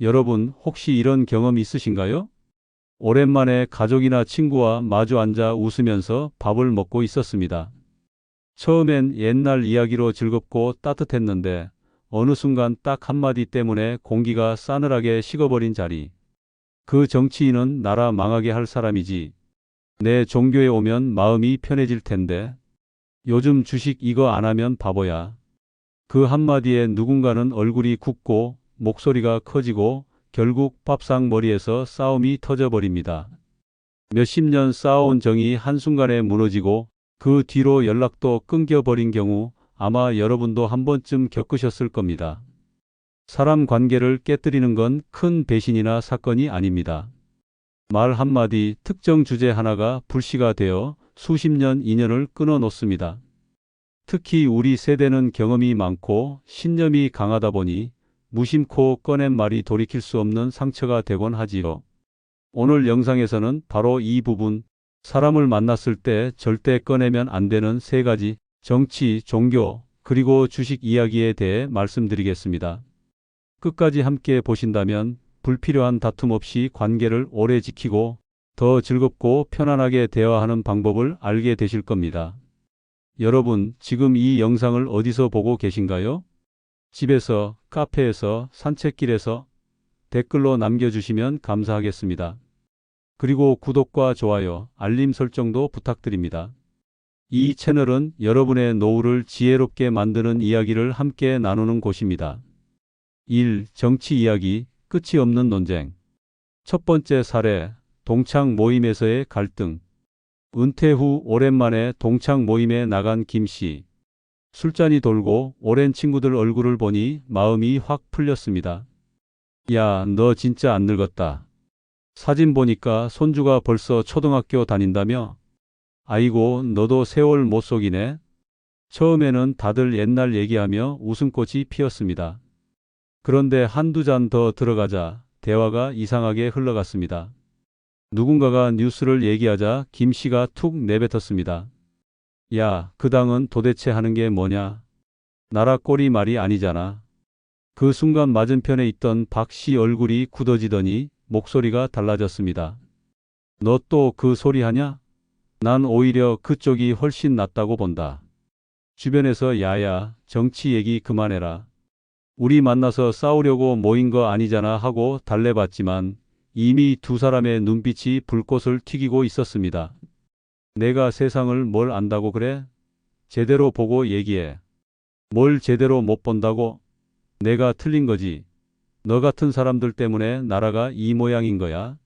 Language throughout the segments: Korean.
여러분, 혹시 이런 경험 있으신가요? 오랜만에 가족이나 친구와 마주 앉아 웃으면서 밥을 먹고 있었습니다. 처음엔 옛날 이야기로 즐겁고 따뜻했는데 어느 순간 딱 한마디 때문에 공기가 싸늘하게 식어버린 자리. 그 정치인은 나라 망하게 할 사람이지. 내 종교에 오면 마음이 편해질 텐데. 요즘 주식 이거 안 하면 바보야. 그 한마디에 누군가는 얼굴이 굳고 목소리가 커지고 결국 밥상 머리에서 싸움이 터져버립니다. 몇십 년 쌓아온 정이 한순간에 무너지고 그 뒤로 연락도 끊겨버린 경우 아마 여러분도 한 번쯤 겪으셨을 겁니다. 사람 관계를 깨뜨리는 건 큰 배신이나 사건이 아닙니다. 말 한마디, 특정 주제 하나가 불씨가 되어 수십 년 인연을 끊어 놓습니다. 특히 우리 세대는 경험이 많고 신념이 강하다 보니 무심코 꺼낸 말이 돌이킬 수 없는 상처가 되곤 하지요. 오늘 영상에서는 바로 이 부분, 사람을 만났을 때 절대 꺼내면 안 되는 세 가지 정치, 종교, 그리고 주식 이야기에 대해 말씀드리겠습니다. 끝까지 함께 보신다면 불필요한 다툼 없이 관계를 오래 지키고 더 즐겁고 편안하게 대화하는 방법을 알게 되실 겁니다. 여러분, 지금 이 영상을 어디서 보고 계신가요? 집에서, 카페에서, 산책길에서 댓글로 남겨주시면 감사하겠습니다. 그리고 구독과 좋아요, 알림 설정도 부탁드립니다. 이 채널은 여러분의 노후를 지혜롭게 만드는 이야기를 함께 나누는 곳입니다. 1. 정치 이야기, 끝이 없는 논쟁. 첫 번째 사례, 동창 모임에서의 갈등. 은퇴 후 오랜만에 동창 모임에 나간 김 씨. 술잔이 돌고 오랜 친구들 얼굴을 보니 마음이 확 풀렸습니다. 야, 너 진짜 안 늙었다. 사진 보니까 손주가 벌써 초등학교 다닌다며? 아이고, 너도 세월 못 속이네. 처음에는 다들 옛날 얘기하며 웃음꽃이 피었습니다. 그런데 한두 잔 더 들어가자 대화가 이상하게 흘러갔습니다. 누군가가 뉴스를 얘기하자 김 씨가 툭 내뱉었습니다. 야, 그 당은 도대체 하는 게 뭐냐? 나라 꼴이 말이 아니잖아. 그 순간 맞은편에 있던 박 씨 얼굴이 굳어지더니 목소리가 달라졌습니다. 너 또 그 소리 하냐? 난 오히려 그쪽이 훨씬 낫다고 본다. 주변에서 야야, 정치 얘기 그만해라. 우리 만나서 싸우려고 모인 거 아니잖아 하고 달래봤지만 이미 두 사람의 눈빛이 불꽃을 튀기고 있었습니다. 내가 세상을 뭘 안다고 그래? 제대로 보고 얘기해. 뭘 제대로 못 본다고? 내가 틀린 거지. 너 같은 사람들 때문에 나라가 이 모양인 거야.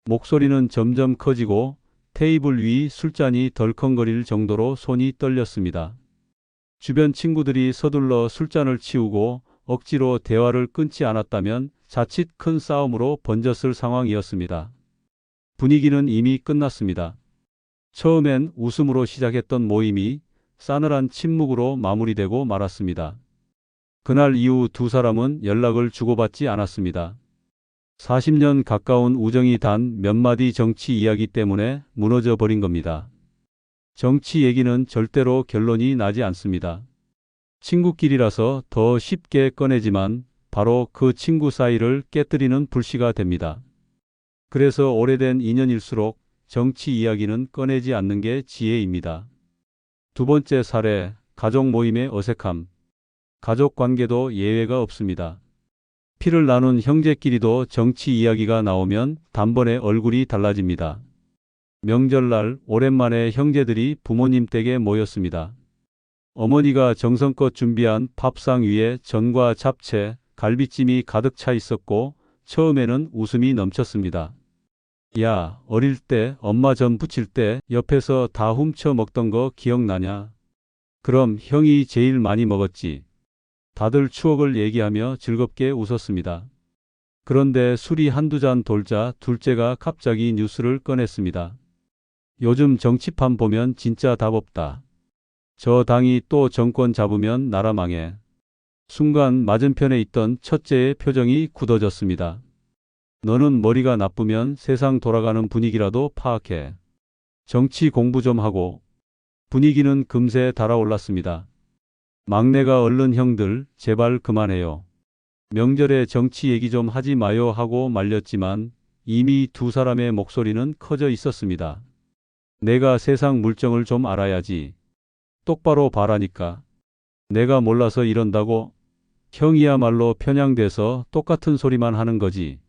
목소리는 점점 커지고 테이블 위 술잔이 덜컹거릴 정도로 손이 떨렸습니다. 주변 친구들이 서둘러 술잔을 치우고 억지로 대화를 끊지 않았다면 자칫 큰 싸움으로 번졌을 상황이었습니다. 분위기는 이미 끝났습니다. 처음엔 웃음으로 시작했던 모임이 싸늘한 침묵으로 마무리되고 말았습니다. 그날 이후 두 사람은 연락을 주고받지 않았습니다. 40년 가까운 우정이 단 몇 마디 정치 이야기 때문에 무너져 버린 겁니다. 정치 얘기는 절대로 결론이 나지 않습니다. 친구끼리라서 더 쉽게 꺼내지만 바로 그 친구 사이를 깨뜨리는 불씨가 됩니다. 그래서 오래된 인연일수록 정치 이야기는 꺼내지 않는 게 지혜입니다. 두 번째 사례, 가족 모임의 어색함. 가족 관계도 예외가 없습니다. 피를 나눈 형제끼리도 정치 이야기가 나오면 단번에 얼굴이 달라집니다. 명절날 오랜만에 형제들이 부모님 댁에 모였습니다. 어머니가 정성껏 준비한 밥상 위에 전과 잡채, 갈비찜이 가득 차 있었고 처음에는 웃음이 넘쳤습니다. 야, 어릴 때 엄마 전 부칠 때 옆에서 다 훔쳐 먹던 거 기억나냐? 그럼 형이 제일 많이 먹었지. 다들 추억을 얘기하며 즐겁게 웃었습니다. 그런데 술이 한두 잔 돌자 둘째가 갑자기 뉴스를 꺼냈습니다. 요즘 정치판 보면 진짜 답 없다. 저 당이 또 정권 잡으면 나라 망해. 순간 맞은편에 있던 첫째의 표정이 굳어졌습니다. 너는 머리가 나쁘면 세상 돌아가는 분위기라도 파악해. 정치 공부 좀 하고. 분위기는 금세 달아올랐습니다. 막내가 얼른 형들 제발 그만해요. 명절에 정치 얘기 좀 하지 마요 하고 말렸지만 이미 두 사람의 목소리는 커져 있었습니다. 내가 세상 물정을 좀 알아야지. 똑바로 봐라니까. 내가 몰라서 이런다고? 형이야말로 편향돼서 똑같은 소리만 하는 거지.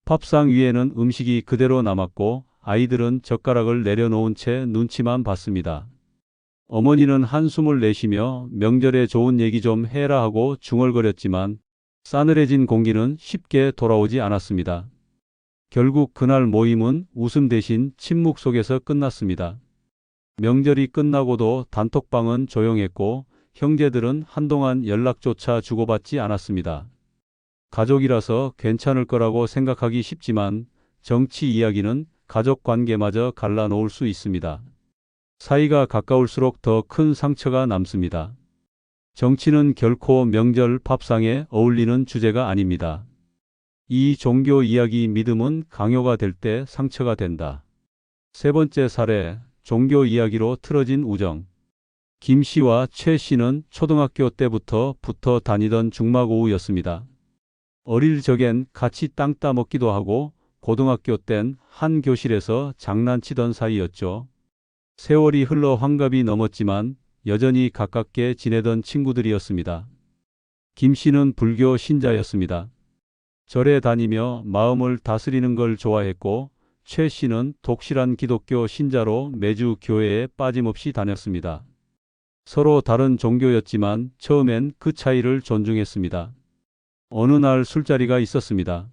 밥상 위에는 음식이 그대로 남았고 아이들은 젓가락을 내려놓은 채 눈치만 봤습니다. 어머니는 한숨을 내쉬며 명절에 좋은 얘기 좀 해라 하고 중얼거렸지만 싸늘해진 공기는 쉽게 돌아오지 않았습니다. 결국 그날 모임은 웃음 대신 침묵 속에서 끝났습니다. 명절이 끝나고도 단톡방은 조용했고 형제들은 한동안 연락조차 주고받지 않았습니다. 가족이라서 괜찮을 거라고 생각하기 쉽지만 정치 이야기는 가족 관계마저 갈라놓을 수 있습니다. 사이가 가까울수록 더 큰 상처가 남습니다. 정치는 결코 명절 밥상에 어울리는 주제가 아닙니다. 이 종교 이야기 믿음은 강요가 될 때 상처가 된다. 세 번째 사례, 종교 이야기로 틀어진 우정. 김 씨와 최 씨는 초등학교 때부터 붙어 다니던 중마고우였습니다. 어릴 적엔 같이 땅 따먹기도 하고 고등학교 땐 한 교실에서 장난치던 사이였죠. 세월이 흘러 환갑이 넘었지만 여전히 가깝게 지내던 친구들이었습니다. 김 씨는 불교 신자였습니다. 절에 다니며 마음을 다스리는 걸 좋아했고 최 씨는 독실한 기독교 신자로 매주 교회에 빠짐없이 다녔습니다. 서로 다른 종교였지만 처음엔 그 차이를 존중했습니다. 어느 날 술자리가 있었습니다.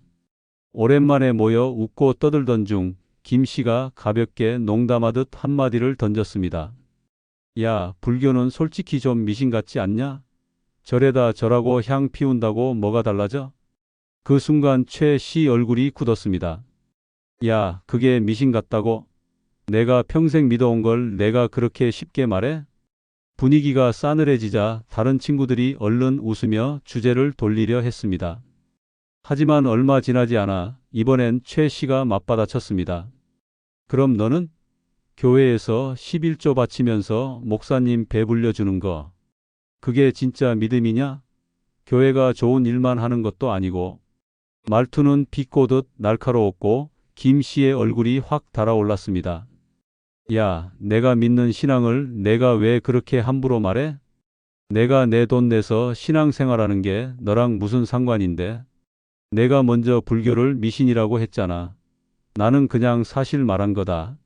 오랜만에 모여 웃고 떠들던 중 김 씨가 가볍게 농담하듯 한마디를 던졌습니다. 야, 불교는 솔직히 좀 미신 같지 않냐? 절에다 절하고 향 피운다고 뭐가 달라져? 그 순간 최 씨 얼굴이 굳었습니다. 야, 그게 미신 같다고? 내가 평생 믿어온 걸 내가 그렇게 쉽게 말해? 분위기가 싸늘해지자 다른 친구들이 얼른 웃으며 주제를 돌리려 했습니다. 하지만 얼마 지나지 않아 이번엔 최 씨가 맞받아쳤습니다. 그럼 너는? 교회에서 11조 바치면서 목사님 배불려 주는 거. 그게 진짜 믿음이냐? 교회가 좋은 일만 하는 것도 아니고. 말투는 비꼬듯 날카로웠고 김 씨의 얼굴이 확 달아올랐습니다. 야, 내가 믿는 신앙을 내가 왜 그렇게 함부로 말해? 내가 내 돈 내서 신앙생활하는 게 너랑 무슨 상관인데? 내가 먼저 불교를 미신이라고 했잖아. 나는 그냥 사실 말한 거다.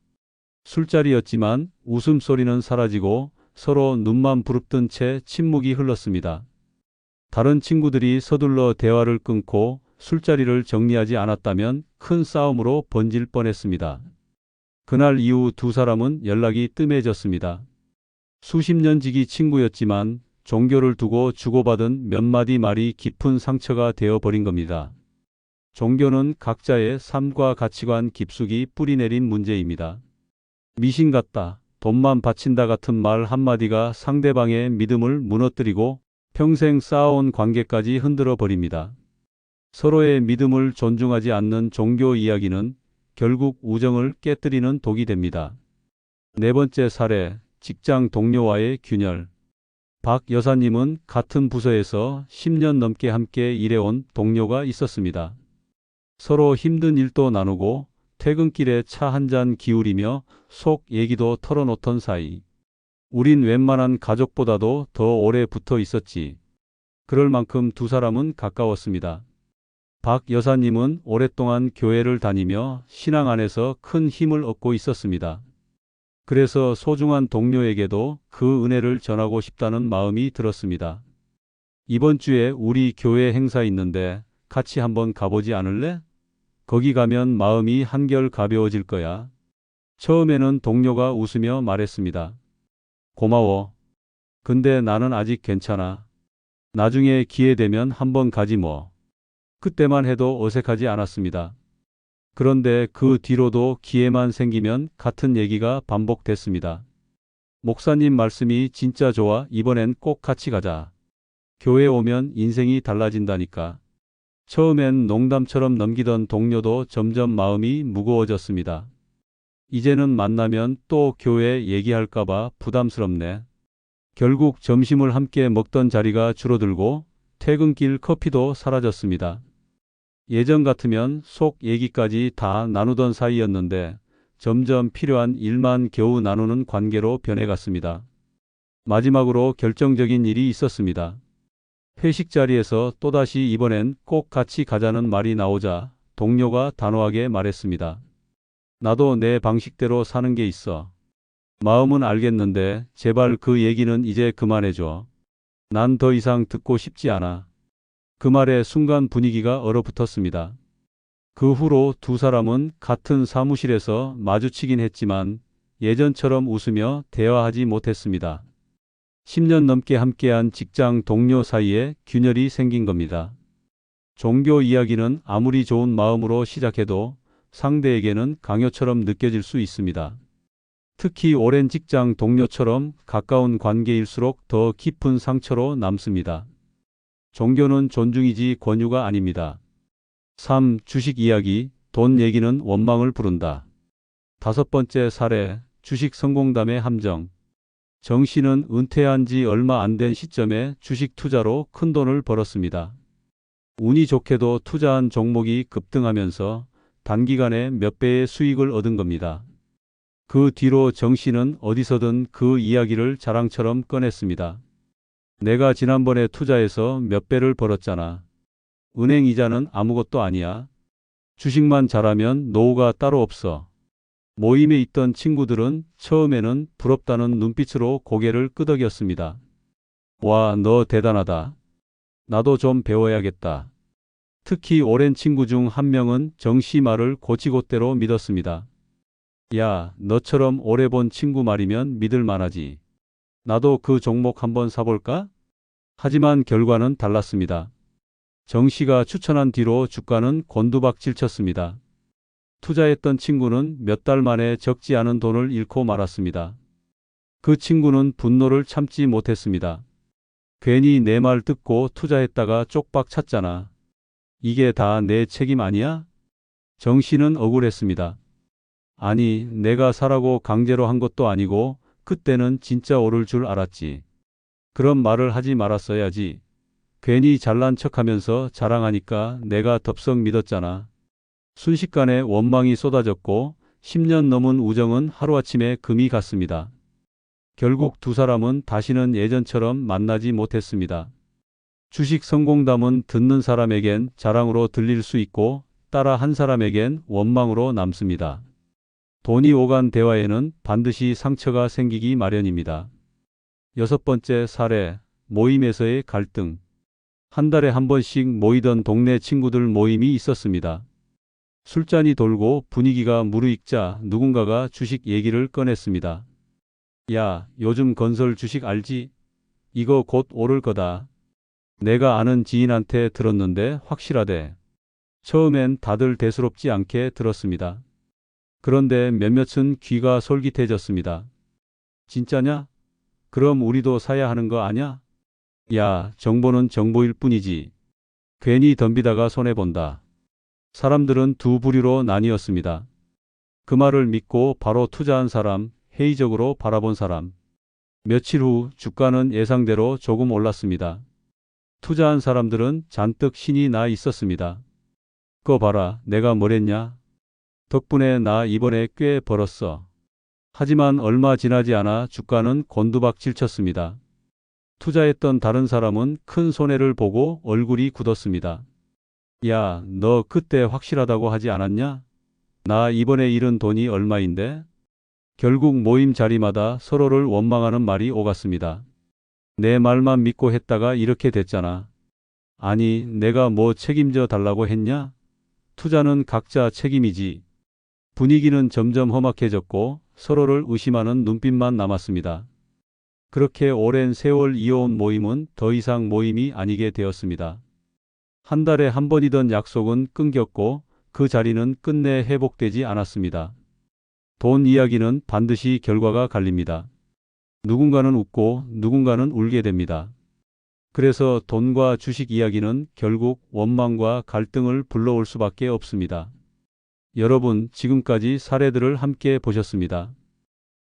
술자리였지만 웃음소리는 사라지고 서로 눈만 부릅뜬 채 침묵이 흘렀습니다. 다른 친구들이 서둘러 대화를 끊고 술자리를 정리하지 않았다면 큰 싸움으로 번질 뻔했습니다. 그날 이후 두 사람은 연락이 뜸해졌습니다. 수십 년 지기 친구였지만 종교를 두고 주고받은 몇 마디 말이 깊은 상처가 되어버린 겁니다. 종교는 각자의 삶과 가치관 깊숙이 뿌리내린 문제입니다. 미신 같다, 돈만 바친다 같은 말 한마디가 상대방의 믿음을 무너뜨리고 평생 쌓아온 관계까지 흔들어 버립니다. 서로의 믿음을 존중하지 않는 종교 이야기는 결국 우정을 깨뜨리는 독이 됩니다. 네 번째 사례, 직장 동료와의 균열. 박 여사님은 같은 부서에서 10년 넘게 함께 일해온 동료가 있었습니다. 서로 힘든 일도 나누고 퇴근길에 차 한 잔 기울이며 속 얘기도 털어놓던 사이. 우린 웬만한 가족보다도 더 오래 붙어 있었지. 그럴 만큼 두 사람은 가까웠습니다. 박 여사님은 오랫동안 교회를 다니며 신앙 안에서 큰 힘을 얻고 있었습니다. 그래서 소중한 동료에게도 그 은혜를 전하고 싶다는 마음이 들었습니다. 이번 주에 우리 교회 행사 있는데 같이 한번 가보지 않을래? 거기 가면 마음이 한결 가벼워질 거야. 처음에는 동료가 웃으며 말했습니다. 고마워. 근데 나는 아직 괜찮아. 나중에 기회 되면 한번 가지 뭐. 그때만 해도 어색하지 않았습니다. 그런데 그 뒤로도 기회만 생기면 같은 얘기가 반복됐습니다. 목사님 말씀이 진짜 좋아. 이번엔 꼭 같이 가자. 교회 오면 인생이 달라진다니까. 처음엔 농담처럼 넘기던 동료도 점점 마음이 무거워졌습니다. 이제는 만나면 또 교회 얘기할까봐 부담스럽네. 결국 점심을 함께 먹던 자리가 줄어들고 퇴근길 커피도 사라졌습니다. 예전 같으면 속 얘기까지 다 나누던 사이였는데 점점 필요한 일만 겨우 나누는 관계로 변해갔습니다. 마지막으로 결정적인 일이 있었습니다. 회식 자리에서 또다시 이번엔 꼭 같이 가자는 말이 나오자 동료가 단호하게 말했습니다. 나도 내 방식대로 사는 게 있어. 마음은 알겠는데 제발 그 얘기는 이제 그만해줘. 난 더 이상 듣고 싶지 않아. 그 말에 순간 분위기가 얼어붙었습니다. 그 후로 두 사람은 같은 사무실에서 마주치긴 했지만 예전처럼 웃으며 대화하지 못했습니다. 10년 넘게 함께한 직장 동료 사이에 균열이 생긴 겁니다. 종교 이야기는 아무리 좋은 마음으로 시작해도 상대에게는 강요처럼 느껴질 수 있습니다. 특히 오랜 직장 동료처럼 가까운 관계일수록 더 깊은 상처로 남습니다. 종교는 존중이지 권유가 아닙니다. 3. 주식 이야기, 돈 얘기는 원망을 부른다. 5번째 사례, 주식 성공담의 함정. 정 씨는 은퇴한 지 얼마 안 된 시점에 주식 투자로 큰 돈을 벌었습니다. 운이 좋게도 투자한 종목이 급등하면서 단기간에 몇 배의 수익을 얻은 겁니다. 그 뒤로 정 씨는 어디서든 그 이야기를 자랑처럼 꺼냈습니다. 내가 지난번에 투자해서 몇 배를 벌었잖아. 은행 이자는 아무것도 아니야. 주식만 잘하면 노후가 따로 없어. 모임에 있던 친구들은 처음에는 부럽다는 눈빛으로 고개를 끄덕였습니다. 와, 너 대단하다. 나도 좀 배워야겠다. 특히 오랜 친구 중 한 명은 정 씨 말을 곧이곧대로 믿었습니다. 야, 너처럼 오래 본 친구 말이면 믿을 만하지. 나도 그 종목 한번 사볼까? 하지만 결과는 달랐습니다. 정 씨가 추천한 뒤로 주가는 곤두박질 쳤습니다. 투자했던 친구는 몇 달 만에 적지 않은 돈을 잃고 말았습니다. 그 친구는 분노를 참지 못했습니다. 괜히 내 말 듣고 투자했다가 쪽박 찼잖아. 이게 다 내 책임 아니야? 정 씨는 억울했습니다. 아니, 내가 사라고 강제로 한 것도 아니고 그때는 진짜 오를 줄 알았지. 그런 말을 하지 말았어야지. 괜히 잘난 척하면서 자랑하니까 내가 덥석 믿었잖아. 순식간에 원망이 쏟아졌고 10년 넘은 우정은 하루아침에 금이 갔습니다. 결국 두 사람은 다시는 예전처럼 만나지 못했습니다. 주식 성공담은 듣는 사람에겐 자랑으로 들릴 수 있고 따라 한 사람에겐 원망으로 남습니다. 돈이 오간 대화에는 반드시 상처가 생기기 마련입니다. 6번째 사례, 모임에서의 갈등. 한 달에 한 번씩 모이던 동네 친구들 모임이 있었습니다. 술잔이 돌고 분위기가 무르익자 누군가가 주식 얘기를 꺼냈습니다. 야, 요즘 건설 주식 알지? 이거 곧 오를 거다. 내가 아는 지인한테 들었는데 확실하대. 처음엔 다들 대수롭지 않게 들었습니다. 그런데 몇몇은 귀가 솔깃해졌습니다. 진짜냐? 그럼 우리도 사야 하는 거 아냐? 야, 정보는 정보일 뿐이지. 괜히 덤비다가 손해본다. 사람들은 두 부류로 나뉘었습니다. 그 말을 믿고 바로 투자한 사람, 회의적으로 바라본 사람. 며칠 후 주가는 예상대로 조금 올랐습니다. 투자한 사람들은 잔뜩 신이 나 있었습니다. 그거 봐라, 내가 뭐랬냐? 덕분에 나 이번에 꽤 벌었어. 하지만 얼마 지나지 않아 주가는 곤두박질 쳤습니다. 투자했던 다른 사람은 큰 손해를 보고 얼굴이 굳었습니다. 야, 너 그때 확실하다고 하지 않았냐? 나 이번에 잃은 돈이 얼마인데? 결국 모임 자리마다 서로를 원망하는 말이 오갔습니다. 내 말만 믿고 했다가 이렇게 됐잖아. 아니, 내가 뭐 책임져 달라고 했냐? 투자는 각자 책임이지. 분위기는 점점 험악해졌고 서로를 의심하는 눈빛만 남았습니다. 그렇게 오랜 세월 이어온 모임은 더 이상 모임이 아니게 되었습니다. 한 달에 한 번이던 약속은 끊겼고 그 자리는 끝내 회복되지 않았습니다. 돈 이야기는 반드시 결과가 갈립니다. 누군가는 웃고 누군가는 울게 됩니다. 그래서 돈과 주식 이야기는 결국 원망과 갈등을 불러올 수밖에 없습니다. 여러분, 지금까지 사례들을 함께 보셨습니다.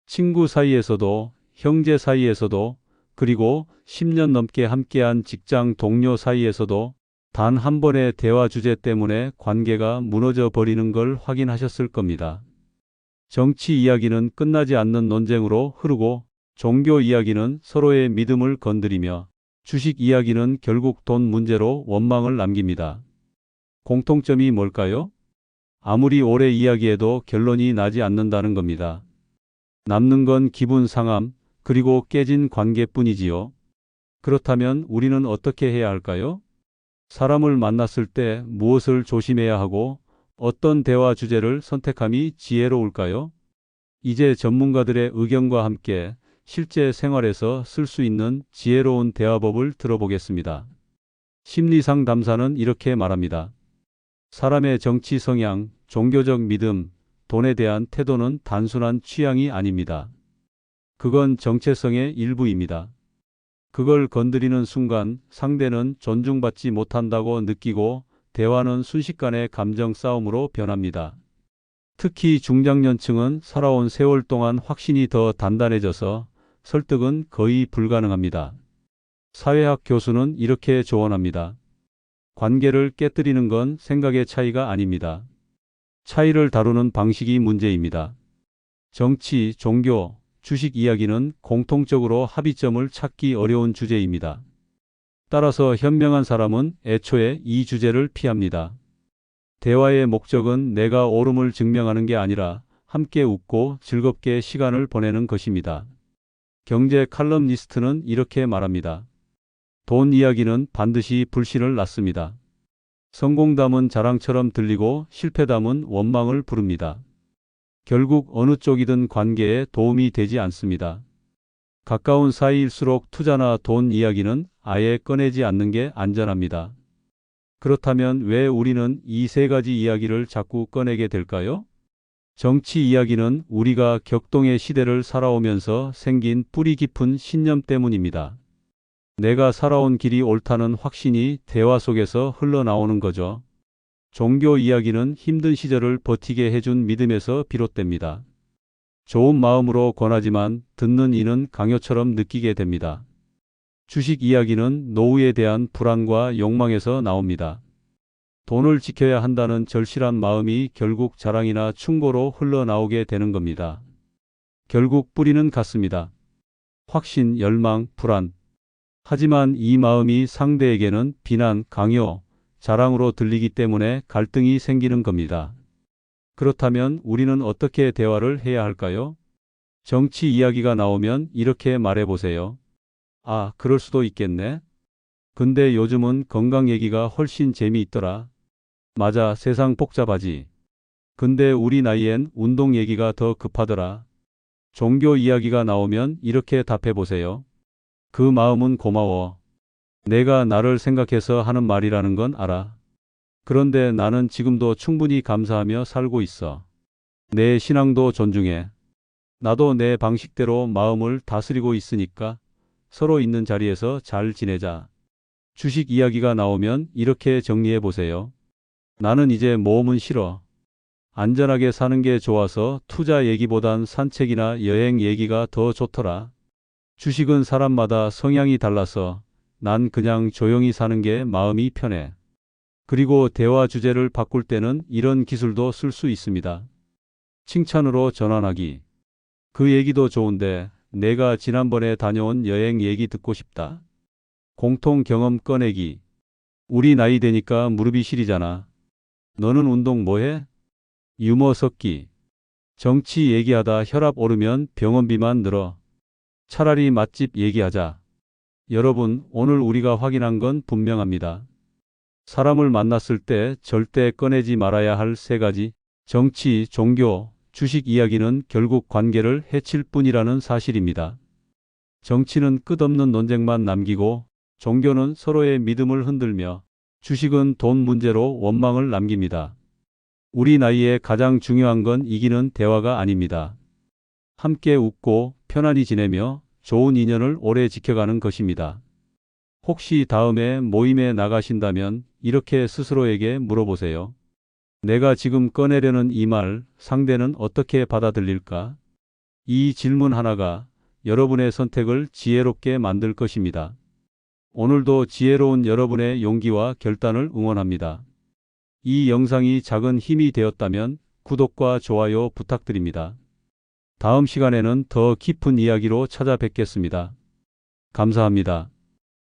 친구 사이에서도, 형제 사이에서도, 그리고 10년 넘게 함께한 직장 동료 사이에서도 단 한 번의 대화 주제 때문에 관계가 무너져 버리는 걸 확인하셨을 겁니다. 정치 이야기는 끝나지 않는 논쟁으로 흐르고 종교 이야기는 서로의 믿음을 건드리며 주식 이야기는 결국 돈 문제로 원망을 남깁니다. 공통점이 뭘까요? 아무리 오래 이야기해도 결론이 나지 않는다는 겁니다. 남는 건 기분 상함, 그리고 깨진 관계뿐이지요. 그렇다면 우리는 어떻게 해야 할까요? 사람을 만났을 때 무엇을 조심해야 하고 어떤 대화 주제를 선택함이 지혜로울까요? 이제 전문가들의 의견과 함께 실제 생활에서 쓸 수 있는 지혜로운 대화법을 들어보겠습니다. 심리상담사는 이렇게 말합니다. 사람의 정치 성향, 종교적 믿음, 돈에 대한 태도는 단순한 취향이 아닙니다. 그건 정체성의 일부입니다. 그걸 건드리는 순간 상대는 존중받지 못한다고 느끼고 대화는 순식간에 감정 싸움으로 변합니다. 특히 중장년층은 살아온 세월 동안 확신이 더 단단해져서 설득은 거의 불가능합니다. 사회학 교수는 이렇게 조언합니다. 관계를 깨뜨리는 건 생각의 차이가 아닙니다. 차이를 다루는 방식이 문제입니다. 정치, 종교, 주식 이야기는 공통적으로 합의점을 찾기 어려운 주제입니다. 따라서 현명한 사람은 애초에 이 주제를 피합니다. 대화의 목적은 내가 옳음을 증명하는 게 아니라 함께 웃고 즐겁게 시간을 보내는 것입니다. 경제 칼럼니스트는 이렇게 말합니다. 돈 이야기는 반드시 불신을 낳습니다. 성공담은 자랑처럼 들리고 실패담은 원망을 부릅니다. 결국 어느 쪽이든 관계에 도움이 되지 않습니다. 가까운 사이일수록 투자나 돈 이야기는 아예 꺼내지 않는 게 안전합니다. 그렇다면 왜 우리는 이 세 가지 이야기를 자꾸 꺼내게 될까요? 정치 이야기는 우리가 격동의 시대를 살아오면서 생긴 뿌리 깊은 신념 때문입니다. 내가 살아온 길이 옳다는 확신이 대화 속에서 흘러나오는 거죠. 종교 이야기는 힘든 시절을 버티게 해준 믿음에서 비롯됩니다. 좋은 마음으로 권하지만 듣는 이는 강요처럼 느끼게 됩니다. 주식 이야기는 노후에 대한 불안과 욕망에서 나옵니다. 돈을 지켜야 한다는 절실한 마음이 결국 자랑이나 충고로 흘러나오게 되는 겁니다. 결국 뿌리는 같습니다. 확신, 열망, 불안. 하지만 이 마음이 상대에게는 비난, 강요, 자랑으로 들리기 때문에 갈등이 생기는 겁니다. 그렇다면 우리는 어떻게 대화를 해야 할까요? 정치 이야기가 나오면 이렇게 말해보세요. 아, 그럴 수도 있겠네. 근데 요즘은 건강 얘기가 훨씬 재미있더라. 맞아, 세상 복잡하지. 근데 우리 나이엔 운동 얘기가 더 급하더라. 종교 이야기가 나오면 이렇게 답해보세요. 그 마음은 고마워. 내가 나를 생각해서 하는 말이라는 건 알아. 그런데 나는 지금도 충분히 감사하며 살고 있어. 내 신앙도 존중해. 나도 내 방식대로 마음을 다스리고 있으니까 서로 있는 자리에서 잘 지내자. 주식 이야기가 나오면 이렇게 정리해 보세요. 나는 이제 모험은 싫어. 안전하게 사는 게 좋아서 투자 얘기보단 산책이나 여행 얘기가 더 좋더라. 주식은 사람마다 성향이 달라서 난 그냥 조용히 사는 게 마음이 편해. 그리고 대화 주제를 바꿀 때는 이런 기술도 쓸 수 있습니다. 칭찬으로 전환하기. 그 얘기도 좋은데 내가 지난번에 다녀온 여행 얘기 듣고 싶다. 공통 경험 꺼내기. 우리 나이 되니까 무릎이 시리잖아. 너는 운동 뭐 해? 유머 섞기. 정치 얘기하다 혈압 오르면 병원비만 늘어. 차라리 맛집 얘기하자. 여러분, 오늘 우리가 확인한 건 분명합니다. 사람을 만났을 때 절대 꺼내지 말아야 할 세 가지. 정치, 종교, 주식 이야기는 결국 관계를 해칠 뿐이라는 사실입니다. 정치는 끝없는 논쟁만 남기고 종교는 서로의 믿음을 흔들며 주식은 돈 문제로 원망을 남깁니다. 우리 나이에 가장 중요한 건 이기는 대화가 아닙니다. 함께 웃고 편안히 지내며 좋은 인연을 오래 지켜가는 것입니다. 혹시 다음에 모임에 나가신다면 이렇게 스스로에게 물어보세요. 내가 지금 꺼내려는 이 말, 상대는 어떻게 받아들일까? 이 질문 하나가 여러분의 선택을 지혜롭게 만들 것입니다. 오늘도 지혜로운 여러분의 용기와 결단을 응원합니다. 이 영상이 작은 힘이 되었다면 구독과 좋아요 부탁드립니다. 다음 시간에는 더 깊은 이야기로 찾아뵙겠습니다. 감사합니다.